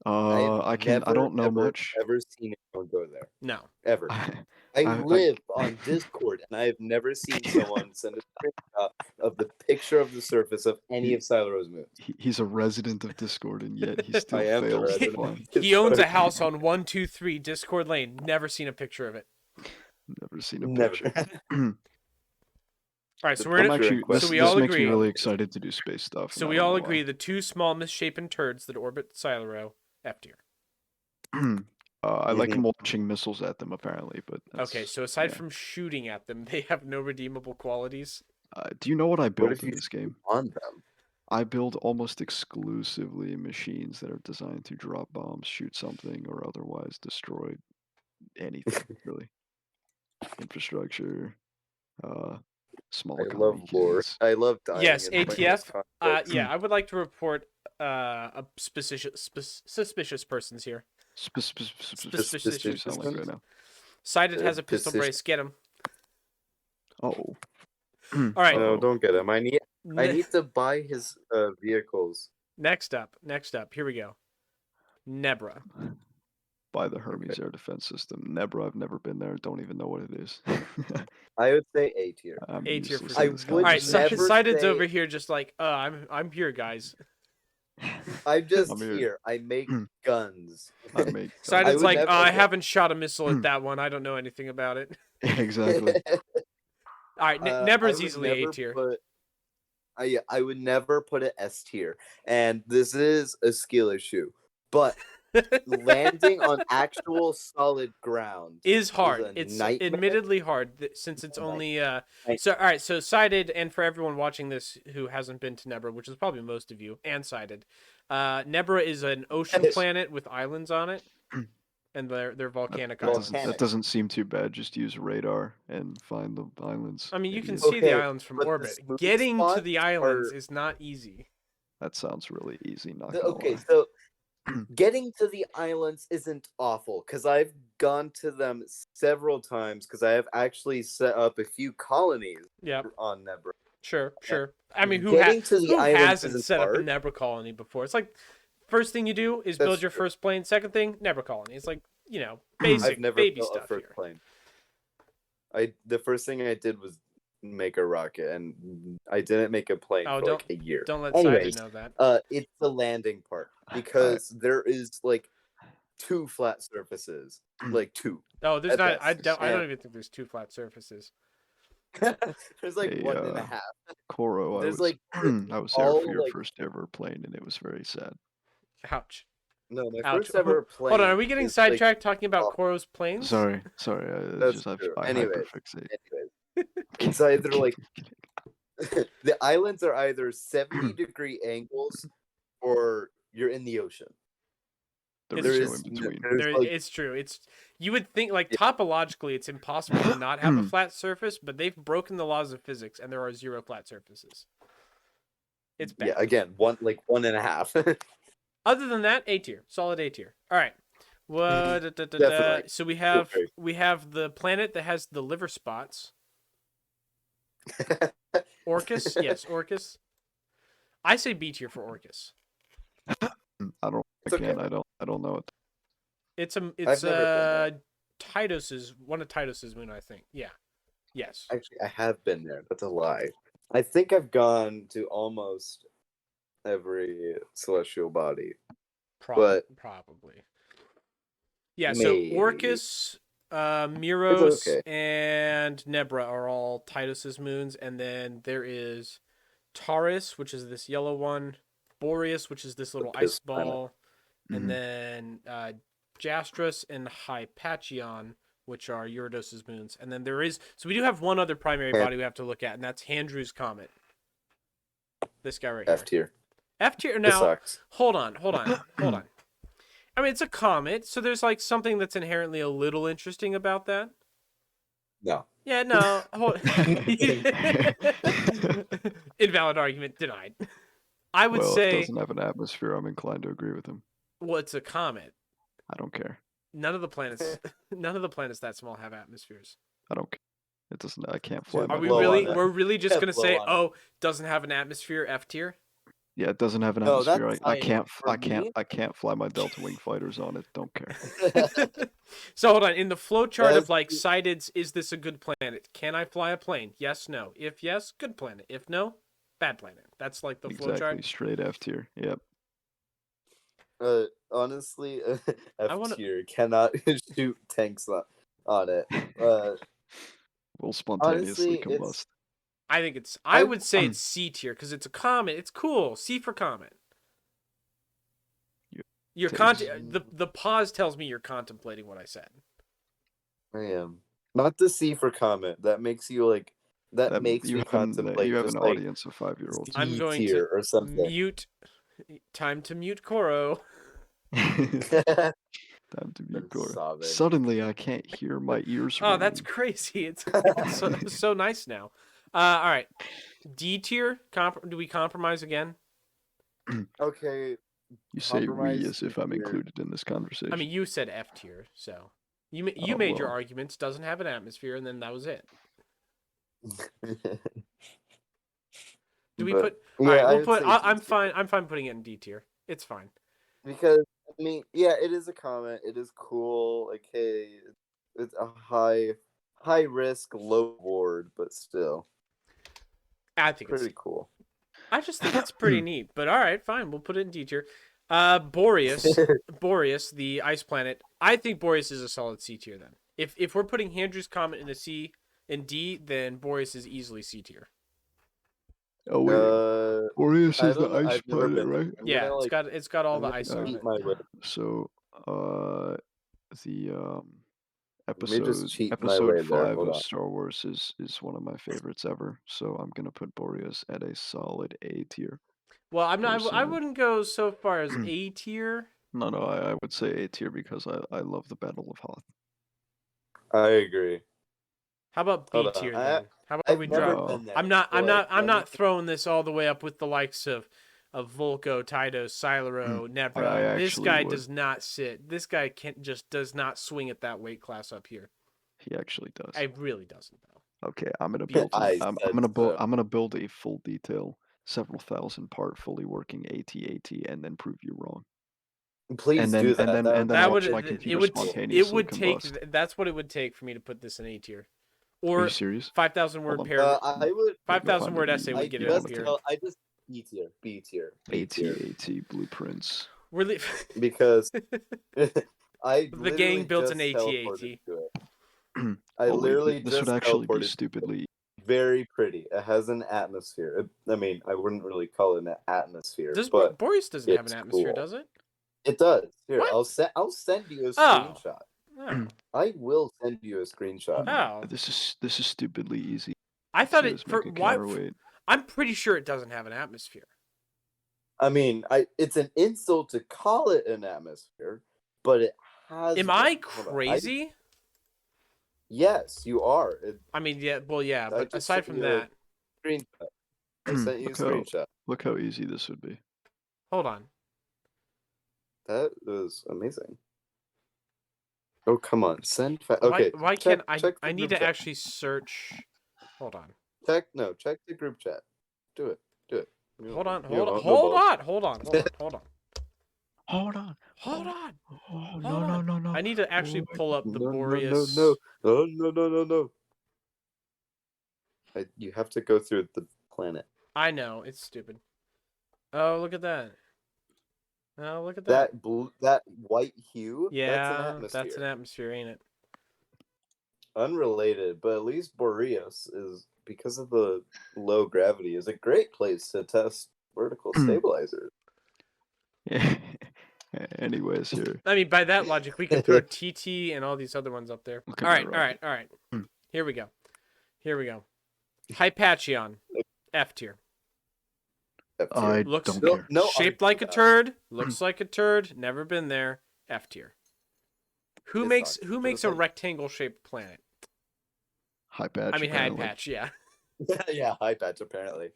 Speaker 2: I can. I don't know much.
Speaker 3: Ever seen anyone go there?
Speaker 1: No.
Speaker 3: Ever.
Speaker 2: I-
Speaker 3: I live on Discord, and I have never seen someone send a screenshot of the picture of the surface of any of Silero's moons.
Speaker 2: He's a resident of Discord, and yet he still
Speaker 3: I am the
Speaker 2: fails to
Speaker 3: resident.
Speaker 2: find.
Speaker 1: He owns a house on 123 Discord Lane. Never seen a picture of it.
Speaker 2: Never seen a
Speaker 3: Never.
Speaker 2: picture.
Speaker 1: All right,
Speaker 3: The
Speaker 1: so we're gonna.
Speaker 3: picture
Speaker 2: Actually,
Speaker 3: in question-
Speaker 1: so we
Speaker 2: this
Speaker 1: all
Speaker 2: makes
Speaker 1: agree.
Speaker 2: me really excited to do space stuff.
Speaker 1: So
Speaker 2: and
Speaker 1: we
Speaker 2: I don't
Speaker 1: all
Speaker 2: know
Speaker 1: agree the 2 small misshapen turds that orbit Silero, F tier.
Speaker 2: why. I like
Speaker 3: Mhm.
Speaker 2: him launching missiles at them, apparently, but
Speaker 1: Okay,
Speaker 2: that's-
Speaker 1: so aside
Speaker 2: yeah.
Speaker 1: from shooting at them, they have no redeemable qualities.
Speaker 2: Do you know what I built
Speaker 3: if
Speaker 2: in
Speaker 3: you
Speaker 2: this game?
Speaker 3: On them.
Speaker 2: I build almost exclusively machines that are designed to drop bombs, shoot something, or otherwise destroy anything, really. Infrastructure, small
Speaker 3: I
Speaker 2: economy
Speaker 3: love lore.
Speaker 2: keys.
Speaker 3: I love dying.
Speaker 1: Yes,
Speaker 3: in pointless
Speaker 1: ATF.
Speaker 3: conflicts.
Speaker 1: Yeah, I would like to report a suspicious persons here.
Speaker 2: Suspicious sound like right now.
Speaker 1: Sighted has a pistol
Speaker 3: Position.
Speaker 1: brace. Get him.
Speaker 2: Oh.
Speaker 1: All right.
Speaker 3: No,
Speaker 2: Uh-oh.
Speaker 3: don't get him. I need
Speaker 1: Ne-
Speaker 3: to buy his vehicles.
Speaker 1: Next up. Here we go. Nebra.
Speaker 2: By the Hermes Air Defense System. Nebra, I've never been there. Don't even know what it is.
Speaker 3: I would say A tier.
Speaker 2: I'm
Speaker 1: A tier
Speaker 2: useless
Speaker 1: for
Speaker 2: in
Speaker 3: sure.
Speaker 2: this
Speaker 3: I would
Speaker 1: All right,
Speaker 2: conversation.
Speaker 3: never
Speaker 1: Sighted's
Speaker 3: say-
Speaker 1: over here, just like, I'm here, guys.
Speaker 3: I'm just
Speaker 2: I'm here.
Speaker 3: here. I make guns.
Speaker 2: I make
Speaker 1: Sighted's
Speaker 3: would
Speaker 1: like,
Speaker 3: never-
Speaker 1: I
Speaker 3: okay.
Speaker 1: haven't shot a missile at that one. I don't know anything about it.
Speaker 2: exactly.
Speaker 1: All right,
Speaker 3: I
Speaker 1: Nebra's
Speaker 3: would
Speaker 1: easily A
Speaker 3: never
Speaker 1: tier.
Speaker 3: put- I would never put it S tier, and this is a skill issue, but landing on actual solid ground
Speaker 1: is hard.
Speaker 3: a
Speaker 1: It's
Speaker 3: nightmare.
Speaker 1: admittedly hard since it's only so all right, so Sighted, and for everyone watching this who hasn't been to Nebra, which is probably most of you, and Sighted, Nebra is an ocean planet with islands on it, and they're volcanic islands.
Speaker 2: That doesn't seem too bad. Just use radar and find the islands.
Speaker 1: I mean, you can
Speaker 2: Idiot.
Speaker 1: see the
Speaker 3: Okay,
Speaker 1: islands from
Speaker 3: but the
Speaker 1: orbit.
Speaker 3: smooth
Speaker 1: Getting to
Speaker 3: spots
Speaker 1: the islands
Speaker 3: are-
Speaker 1: is not easy.
Speaker 2: That sounds really easy. Not gonna
Speaker 3: Okay,
Speaker 2: lie.
Speaker 3: so getting to the islands isn't awful because I've gone to them several times because I have actually set up a few colonies
Speaker 1: Yeah,
Speaker 3: on Nebra.
Speaker 1: sure. I mean, who
Speaker 3: Getting to the
Speaker 1: who
Speaker 3: islands
Speaker 1: hasn't
Speaker 3: isn't
Speaker 1: set up a
Speaker 3: hard.
Speaker 1: Nebra colony before? It's like first thing you do is
Speaker 3: That's
Speaker 1: build your
Speaker 3: true.
Speaker 1: first plane. Second thing, Nebra colony. It's like, basic
Speaker 3: I've never
Speaker 1: baby
Speaker 3: built a
Speaker 1: stuff
Speaker 3: first
Speaker 1: here.
Speaker 3: plane. The first thing I did was make a rocket, and I didn't make a plane
Speaker 1: Oh,
Speaker 3: for like a year.
Speaker 1: Don't let
Speaker 3: Anyways,
Speaker 1: Sighted know that.
Speaker 3: It's the landing part because there is like 2 flat surfaces, like 2.
Speaker 1: Oh, there's
Speaker 3: at
Speaker 1: not. I
Speaker 3: best.
Speaker 1: don't
Speaker 3: Yeah.
Speaker 1: even think there's 2 flat surfaces.
Speaker 3: There's like
Speaker 2: Hey,
Speaker 3: 1.5.
Speaker 2: Koro, I
Speaker 3: There's,
Speaker 2: was
Speaker 3: like,
Speaker 2: I was there
Speaker 3: all,
Speaker 2: for your
Speaker 3: like-
Speaker 2: first ever plane, and it was very sad.
Speaker 1: Ouch.
Speaker 3: No, my
Speaker 1: Ouch.
Speaker 3: first ever plane.
Speaker 1: Hold on, are we getting
Speaker 3: is, like,
Speaker 1: sidetracked talking about
Speaker 3: oh,
Speaker 1: Koro's planes?
Speaker 2: Sorry.
Speaker 3: That's
Speaker 2: I
Speaker 3: true.
Speaker 2: I
Speaker 3: Anyways.
Speaker 2: hyperfixate.
Speaker 3: anyways, it's either like the islands are either 70-degree angles or you're in the ocean.
Speaker 2: There
Speaker 3: There
Speaker 2: is no
Speaker 3: is
Speaker 2: in between.
Speaker 1: It's true. You would think like topologically it's impossible to not have a flat surface, but they've broken the laws of physics and there are 0 flat surfaces. It's bad.
Speaker 3: Yeah, again, 1.5.
Speaker 1: Other than that, A tier, solid A tier. All right. What?
Speaker 3: Definitely.
Speaker 1: So we have
Speaker 3: Okay.
Speaker 1: the planet that has the liver spots. Orcus, yes, Orcus. I say B tier for Orcus.
Speaker 2: I don't.
Speaker 3: It's
Speaker 2: Again,
Speaker 3: okay.
Speaker 2: I don't know it.
Speaker 1: It's
Speaker 3: never been
Speaker 1: Titus's one of Titus's moon, I think. Yeah. Yes.
Speaker 3: Actually, I have been there. That's a lie. I think I've gone to almost every celestial body. but-
Speaker 1: Probably. Yeah,
Speaker 3: Maybe.
Speaker 1: so Orcus, Miros,
Speaker 3: okay.
Speaker 1: and Nebra are all Titus's moons, and then there is Taurus, which is this yellow one, Boreas, which is this little ice
Speaker 3: piss planet.
Speaker 1: ball,
Speaker 2: Mhm.
Speaker 1: and then Jastrus and Hypachion, which are Uridos's moons. And then so we do have one other primary
Speaker 3: Yeah.
Speaker 1: body we have to look at, and that's Handrew's Comet. This guy right here.
Speaker 3: F tier.
Speaker 1: F tier.
Speaker 3: This
Speaker 1: Now,
Speaker 3: sucks.
Speaker 1: hold on. I mean, it's a comet, so there's like something that's inherently a little interesting about that.
Speaker 3: No.
Speaker 1: Yeah, no. Invalid argument denied. I would
Speaker 2: Well, it
Speaker 1: say,
Speaker 2: doesn't have an atmosphere. I'm inclined to agree with him.
Speaker 1: well, it's a comet.
Speaker 2: I don't care.
Speaker 1: None of the planets that small have atmospheres.
Speaker 2: I don't care. It doesn't. I can't fly.
Speaker 3: Are
Speaker 2: my
Speaker 1: Are we
Speaker 3: blow
Speaker 2: plane.
Speaker 1: really?
Speaker 3: on it.
Speaker 1: We're really just
Speaker 3: Yeah,
Speaker 1: gonna
Speaker 3: blow
Speaker 1: say,
Speaker 3: on it.
Speaker 1: oh, doesn't have an atmosphere, F tier?
Speaker 2: Yeah, it doesn't have an
Speaker 3: No,
Speaker 2: atmosphere.
Speaker 3: that's
Speaker 2: I
Speaker 3: fine
Speaker 2: can't.
Speaker 3: for me.
Speaker 2: I can't fly my Delta Wing fighters on it. Don't care.
Speaker 1: So hold on. In the flow chart of
Speaker 3: That's-
Speaker 1: like Sighted's, is this a good planet? Can I fly a plane? Yes, no. If yes, good planet. If no, bad planet. That's like the flow
Speaker 2: Exactly.
Speaker 1: chart.
Speaker 2: Straight F tier. Yep.
Speaker 3: Honestly, F
Speaker 1: wanna-
Speaker 3: tier cannot shoot tanks on it.
Speaker 2: Will spontaneously
Speaker 3: Honestly, it's-
Speaker 2: combust.
Speaker 1: I think I
Speaker 3: I-
Speaker 1: would say it's C tier because it's a comet. It's cool. C for comet. You're the pause tells me you're contemplating what I said.
Speaker 3: I am not the C for comment. That makes you like. That makes
Speaker 2: you
Speaker 3: me
Speaker 2: have an,
Speaker 3: contemplate.
Speaker 2: you have
Speaker 3: just
Speaker 2: an
Speaker 3: like
Speaker 2: audience of 5-year-olds.
Speaker 1: I'm
Speaker 3: C
Speaker 1: going
Speaker 3: tier
Speaker 1: to
Speaker 3: or something.
Speaker 1: Mute. Time to mute Koro.
Speaker 2: Time to mute
Speaker 3: I'm
Speaker 2: Gora.
Speaker 3: sobbing.
Speaker 2: Suddenly, I can't hear my ears.
Speaker 1: Oh, that's
Speaker 2: ringing.
Speaker 1: crazy. It's so nice now. All right. D tier. Do we compromise again?
Speaker 3: Okay.
Speaker 2: You say we
Speaker 3: compromise
Speaker 2: as if I'm
Speaker 3: here.
Speaker 2: included in this conversation.
Speaker 1: I mean, you said F tier, so you
Speaker 2: Oh,
Speaker 1: made your
Speaker 2: well.
Speaker 1: arguments. Doesn't have an atmosphere, and then that was it. Do we
Speaker 3: But-
Speaker 1: put?
Speaker 3: Yeah,
Speaker 1: All right,
Speaker 3: I
Speaker 1: we'll
Speaker 3: would
Speaker 1: put.
Speaker 3: say
Speaker 1: I'm
Speaker 3: D tier.
Speaker 1: fine. I'm fine putting it in D tier. It's fine.
Speaker 3: Because I mean, yeah, it is a comment. It is cool. Like, hey, it's a high risk, low reward, but still
Speaker 1: I think
Speaker 3: pretty
Speaker 1: it's.
Speaker 3: cool.
Speaker 1: I just think it's pretty neat. But all right, fine. We'll put it in D tier. Boreas, the ice planet. I think Boreas is a solid C tier. Then, if we're putting Handrew's Comet in a C and D, then Boreas is easily C tier.
Speaker 2: Oh wait, Boreas
Speaker 3: I
Speaker 2: is the
Speaker 3: don't know.
Speaker 2: ice
Speaker 3: I've never
Speaker 2: planet,
Speaker 3: been.
Speaker 2: right?
Speaker 3: I'm
Speaker 1: Yeah,
Speaker 3: gonna, like,
Speaker 1: it's got all
Speaker 3: I'm
Speaker 1: the
Speaker 3: gonna
Speaker 1: ice on
Speaker 3: cheat
Speaker 1: it.
Speaker 3: my way.
Speaker 2: So, the
Speaker 3: Let me just
Speaker 2: episode
Speaker 3: cheat my
Speaker 2: episode
Speaker 3: way there.
Speaker 2: 5
Speaker 3: Hold
Speaker 2: of
Speaker 3: on.
Speaker 2: Star Wars is one of my favorites ever. So I'm gonna put Boreas at a solid A tier.
Speaker 1: Well, I'm not. I
Speaker 2: Personally.
Speaker 1: wouldn't go so far as A tier.
Speaker 2: No, I would say A tier because I love the Battle of Hoth.
Speaker 3: I agree.
Speaker 1: How about B
Speaker 3: Hold on.
Speaker 1: tier then? How about
Speaker 3: I've
Speaker 1: we
Speaker 3: never
Speaker 1: drop?
Speaker 3: been there.
Speaker 1: I'm not. I'm
Speaker 3: but
Speaker 1: not. I'm
Speaker 3: let me-
Speaker 1: not throwing this all the way up with the likes of Volco, Titus, Silero, Nebra. This
Speaker 2: actually
Speaker 1: guy
Speaker 2: would.
Speaker 1: does not sit. This guy can't just does not swing at that weight class up here.
Speaker 2: He actually does.
Speaker 1: I really doesn't though.
Speaker 2: Okay, I'm gonna
Speaker 1: Be
Speaker 2: build.
Speaker 1: honest.
Speaker 2: I'm
Speaker 3: said
Speaker 2: gonna build.
Speaker 3: so.
Speaker 2: I'm gonna build a full detail, several thousand part, fully working AT, and then prove you wrong.
Speaker 3: Please
Speaker 2: And then-
Speaker 3: do that.
Speaker 2: and then-
Speaker 3: That
Speaker 2: and
Speaker 3: would
Speaker 2: then
Speaker 1: That
Speaker 2: watch
Speaker 1: would
Speaker 2: my
Speaker 1: it
Speaker 2: computer
Speaker 1: would it
Speaker 2: spontaneously
Speaker 1: would take.
Speaker 2: combust.
Speaker 1: That's what it would take for me to put this in A tier,
Speaker 2: Are you
Speaker 1: or
Speaker 2: serious?
Speaker 1: 5,000 word
Speaker 2: Hold on.
Speaker 1: paragraph.
Speaker 3: I would.
Speaker 1: 5,000 word
Speaker 2: find it.
Speaker 1: essay
Speaker 2: You-
Speaker 1: would
Speaker 3: I
Speaker 1: get it
Speaker 2: you
Speaker 1: up
Speaker 3: just
Speaker 1: here.
Speaker 3: tell. I just B tier. B tier. B tier.
Speaker 2: AT blueprints.
Speaker 1: We're li-
Speaker 3: Because I
Speaker 1: The gang
Speaker 3: literally
Speaker 1: built
Speaker 3: just
Speaker 1: an AT-AT.
Speaker 3: teleported to it. I
Speaker 2: Oh, wait,
Speaker 3: literally
Speaker 2: this
Speaker 3: just
Speaker 2: would actually be
Speaker 3: teleported.
Speaker 2: stupidly.
Speaker 3: Very pretty. It has an atmosphere. I mean, I wouldn't really call it an atmosphere,
Speaker 1: Does
Speaker 3: but
Speaker 1: Boreas doesn't have an
Speaker 3: it's
Speaker 1: atmosphere,
Speaker 3: cool.
Speaker 1: does it?
Speaker 3: It does. Here,
Speaker 1: What?
Speaker 3: I'll send you a
Speaker 1: Oh.
Speaker 3: screenshot.
Speaker 1: Oh.
Speaker 3: I will send you a screenshot.
Speaker 1: Oh.
Speaker 2: This is stupidly easy.
Speaker 1: I thought
Speaker 2: So
Speaker 1: it
Speaker 2: just
Speaker 1: for
Speaker 2: make a
Speaker 1: why.
Speaker 2: counterweight.
Speaker 1: I'm pretty sure it doesn't have an atmosphere.
Speaker 3: I mean, it's an insult to call it an atmosphere, but it has.
Speaker 1: Am
Speaker 3: one.
Speaker 1: I
Speaker 3: Hold on.
Speaker 1: crazy?
Speaker 3: Yes, you are.
Speaker 1: I mean, yeah. Well, yeah.
Speaker 3: I
Speaker 1: But
Speaker 3: just
Speaker 1: aside
Speaker 3: sent
Speaker 1: from
Speaker 3: you a
Speaker 1: that,
Speaker 3: screenshot. I sent you a
Speaker 2: Look how-
Speaker 3: screenshot.
Speaker 2: Look how easy this would be.
Speaker 1: hold on.
Speaker 3: That was amazing. Oh, come on. Send. Okay.
Speaker 1: Why
Speaker 3: check-
Speaker 1: can't
Speaker 3: check the
Speaker 1: I need
Speaker 3: group
Speaker 1: to
Speaker 3: chat.
Speaker 1: actually search. Hold on.
Speaker 3: Check the group chat. Do it.
Speaker 1: Hold on.
Speaker 3: You
Speaker 1: Hold on.
Speaker 3: know,
Speaker 1: Hold
Speaker 3: no balls.
Speaker 1: on. Hold on. Hold on. Hold on.
Speaker 2: Hold on.
Speaker 1: Hold on.
Speaker 2: Oh,
Speaker 1: Hold
Speaker 2: no,
Speaker 1: on.
Speaker 2: no.
Speaker 1: I need to actually
Speaker 2: Oh,
Speaker 1: pull up the
Speaker 3: No.
Speaker 1: Boreas.
Speaker 3: No. You have to go through the planet.
Speaker 1: I know it's stupid. Oh, look at that. Oh, look at that.
Speaker 3: That white hue.
Speaker 1: Yeah,
Speaker 3: that's an atmosphere.
Speaker 1: ain't it?
Speaker 3: Unrelated, but at least Boreas is, because of the low gravity, is a great place to test vertical stabilizers.
Speaker 2: Yeah. Anyways, here.
Speaker 1: I mean, by that logic, we could throw TT and all these other ones up there.
Speaker 2: Look at
Speaker 1: All right,
Speaker 2: my
Speaker 1: all right, all right. Here we go. Hypatchion, F tier.
Speaker 2: I
Speaker 1: Looks-
Speaker 2: don't care.
Speaker 3: No,
Speaker 1: Shaped like a turd, looks like a turd. Never been there. F tier. Who
Speaker 3: It's
Speaker 1: makes
Speaker 3: not.
Speaker 1: a
Speaker 3: It's like-
Speaker 1: rectangle shaped planet?
Speaker 2: High patch.
Speaker 1: I mean, high
Speaker 2: apparently.
Speaker 1: patch. Yeah.
Speaker 3: Yeah, high patch apparently.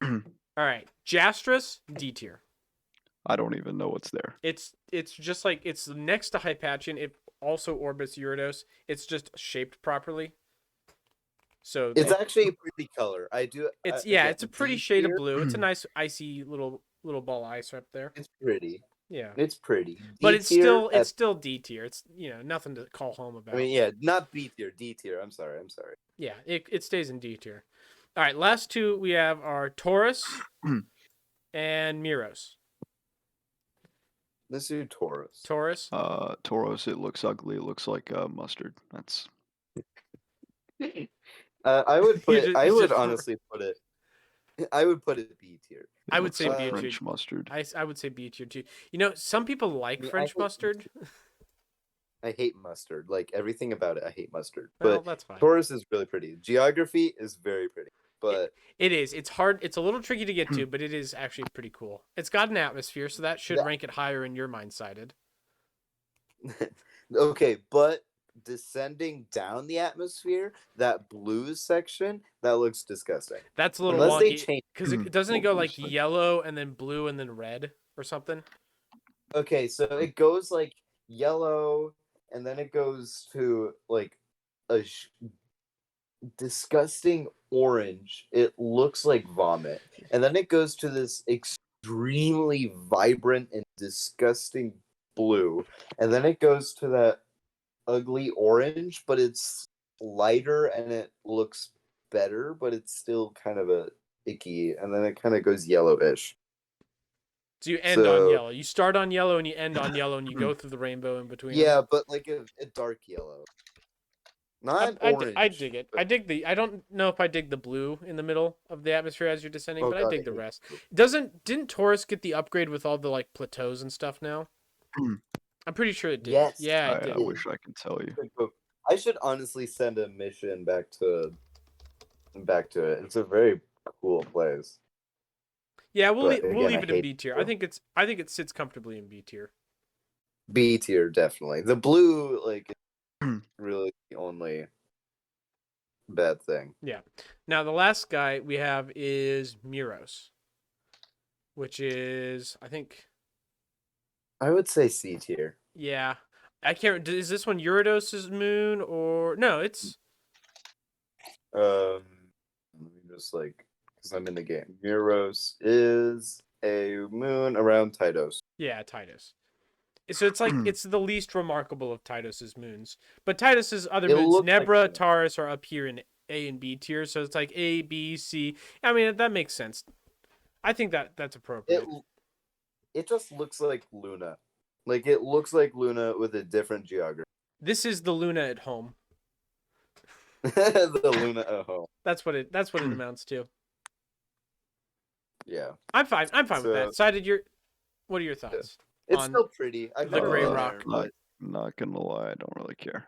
Speaker 1: All right, Jastras, D tier.
Speaker 2: I don't even know what's there.
Speaker 1: It's just like it's next to Hypatchion. It also orbits Uridos. It's just shaped properly. So
Speaker 3: It's actually a pretty color. I do.
Speaker 1: it's
Speaker 3: again,
Speaker 1: it's a pretty
Speaker 3: D
Speaker 1: shade of
Speaker 3: tier,
Speaker 1: blue. It's a nice icy little ball of ice up there.
Speaker 3: It's pretty.
Speaker 1: Yeah.
Speaker 3: It's pretty.
Speaker 1: But
Speaker 3: D
Speaker 1: it's
Speaker 3: tier
Speaker 1: still D tier. It's nothing to call home about.
Speaker 3: I mean, yeah, not B tier, D tier. I'm sorry.
Speaker 1: Yeah, it stays in D tier. All right, last two we have are Taurus and Miros.
Speaker 3: Let's do Taurus.
Speaker 1: Taurus.
Speaker 2: Tauros, it looks ugly. It looks like mustard. That's
Speaker 3: I would put.
Speaker 1: You
Speaker 3: I would
Speaker 1: just-
Speaker 3: honestly put it. I would put it B tier.
Speaker 2: it
Speaker 1: I would
Speaker 2: looks
Speaker 1: say
Speaker 2: like
Speaker 1: B tier.
Speaker 2: French mustard.
Speaker 1: I would say B tier too. You know, some people like
Speaker 3: I mean, I
Speaker 1: French
Speaker 3: hate
Speaker 1: mustard.
Speaker 3: I hate mustard. Like everything about it, I hate mustard.
Speaker 1: Well,
Speaker 3: But
Speaker 1: that's fine.
Speaker 3: Taurus is really pretty. Geography is very pretty. But
Speaker 1: It is. It's hard. It's a little tricky to get to, but it is actually pretty cool. It's got an atmosphere, so that should
Speaker 3: Yeah.
Speaker 1: rank it higher in your mind sided.
Speaker 3: okay, but descending down the atmosphere, that blue section, that looks disgusting.
Speaker 1: That's a little
Speaker 3: Unless they
Speaker 1: wonky
Speaker 3: change.
Speaker 1: because it doesn't it go
Speaker 2: What
Speaker 1: like
Speaker 2: was that?
Speaker 1: yellow and then blue and then red or something.
Speaker 3: Okay, so it goes like yellow, and then it goes to like a disgusting orange. It looks like vomit, and then it goes to this extremely vibrant and disgusting blue, and then it goes to that ugly orange, but it's lighter and it looks better, but it's still kind of a icky, and then it kind of goes yellowish.
Speaker 1: So you end on
Speaker 3: So-
Speaker 1: yellow. You start on yellow and you end on yellow, and you go through the rainbow in between. them.
Speaker 3: Yeah, but like a dark yellow. Not
Speaker 1: I
Speaker 3: orange.
Speaker 1: dig it.
Speaker 3: but
Speaker 1: I dig the. I don't know if I dig the blue in the middle of the atmosphere as you're descending,
Speaker 3: Oh
Speaker 1: but I
Speaker 3: God,
Speaker 1: dig the
Speaker 3: hate
Speaker 1: rest.
Speaker 3: blue.
Speaker 1: Didn't Taurus get the upgrade with all the like plateaus and stuff now? I'm pretty sure it did.
Speaker 3: Yes.
Speaker 1: Yeah, it
Speaker 2: I
Speaker 1: did.
Speaker 2: wish I could tell you.
Speaker 3: I should honestly send a mission back to it. It's a very cool place.
Speaker 1: Yeah, we'll
Speaker 3: But
Speaker 1: we'll
Speaker 3: again,
Speaker 1: leave
Speaker 3: I
Speaker 1: it in
Speaker 3: hate
Speaker 1: B tier.
Speaker 3: blue.
Speaker 1: I think it sits comfortably in B tier.
Speaker 3: B tier, definitely. The blue, like, is really the only bad thing.
Speaker 1: Yeah. Now the last guy we have is Miros, which is I think
Speaker 3: I would say C tier.
Speaker 1: yeah. I can't. Is this one Uridos' moon or no? It's
Speaker 3: Let me just because I'm in the game. Miros is a moon around Titus.
Speaker 1: yeah, Titus. So it's like it's the least remarkable of Titus's moons. But Titus's other
Speaker 3: It
Speaker 1: moons,
Speaker 3: looks like
Speaker 1: Nebra,
Speaker 3: it.
Speaker 1: Taurus, are up here in A and B tier. So it's like A, B, C. I mean that makes sense. I think that's appropriate.
Speaker 3: It just looks like Luna. Like it looks like Luna with a different geography.
Speaker 1: This is the Luna at home.
Speaker 3: The Luna at home.
Speaker 1: That's what it amounts to.
Speaker 3: Yeah.
Speaker 1: I'm fine with that. Sided, what are your thoughts?
Speaker 3: It's
Speaker 1: On
Speaker 3: still pretty. I
Speaker 1: the gray
Speaker 3: follow
Speaker 1: rock.
Speaker 3: there,
Speaker 2: I'm not gonna lie, I don't really care.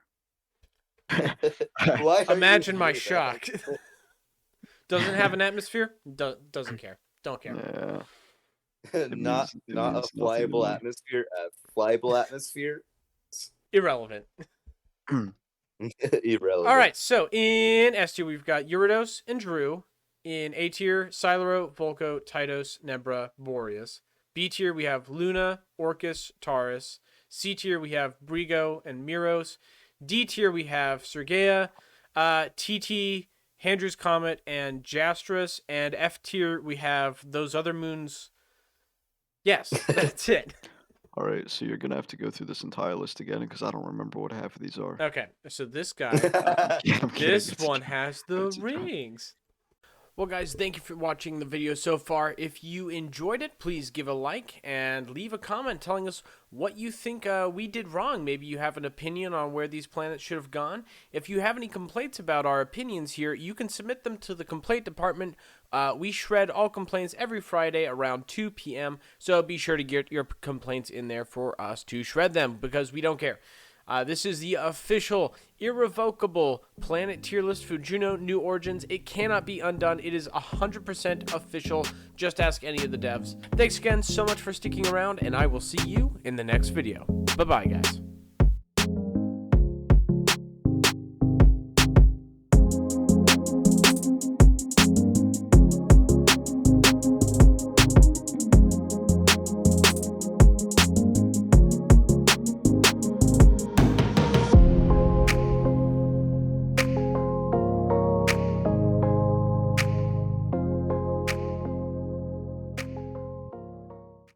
Speaker 3: but- Why are you
Speaker 1: Imagine my
Speaker 3: here,
Speaker 1: shock. Doesn't have an atmosphere? Doesn't care. Don't care.
Speaker 2: Yeah.
Speaker 3: then? not
Speaker 2: it
Speaker 3: not a
Speaker 2: means nothing to
Speaker 3: flyable
Speaker 2: me.
Speaker 3: atmosphere. A flyable atmosphere.
Speaker 1: Irrelevant.
Speaker 3: Irrelevant.
Speaker 1: All right, so in S tier we've got Uridos and Drew. In A tier, Silero, Volco, Titus, Nebra, Boreas. B tier we have Luna, Orcus, Taurus. C tier we have Brigo and Miros. D tier we have Sergeya, TT, Handrew's Comet, and Jastras. And F tier we have those other moons. Yes, that's it.
Speaker 2: All right, so you're gonna have to go through this entire list again because I don't remember what half of these are.
Speaker 1: Okay, so this guy,
Speaker 2: I'm kidding,
Speaker 1: this
Speaker 2: it's a
Speaker 1: one
Speaker 2: joke.
Speaker 1: has the
Speaker 2: It's a joke.
Speaker 1: rings. Well, guys, thank you for watching the video so far. If you enjoyed it, please give a like and leave a comment telling us what you think we did wrong. Maybe you have an opinion on where these planets should have gone. If you have any complaints about our opinions here, you can submit them to the complaint department. We shred all complaints every Friday around 2 p.m., so be sure to get your complaints in there for us to shred them because we don't care. This is the official, irrevocable planet tier list for Juno New Origins. It cannot be undone. It is 100% official. Just ask any of the devs. Thanks again so much for sticking around, and I will see you in the next video. Bye-bye, guys.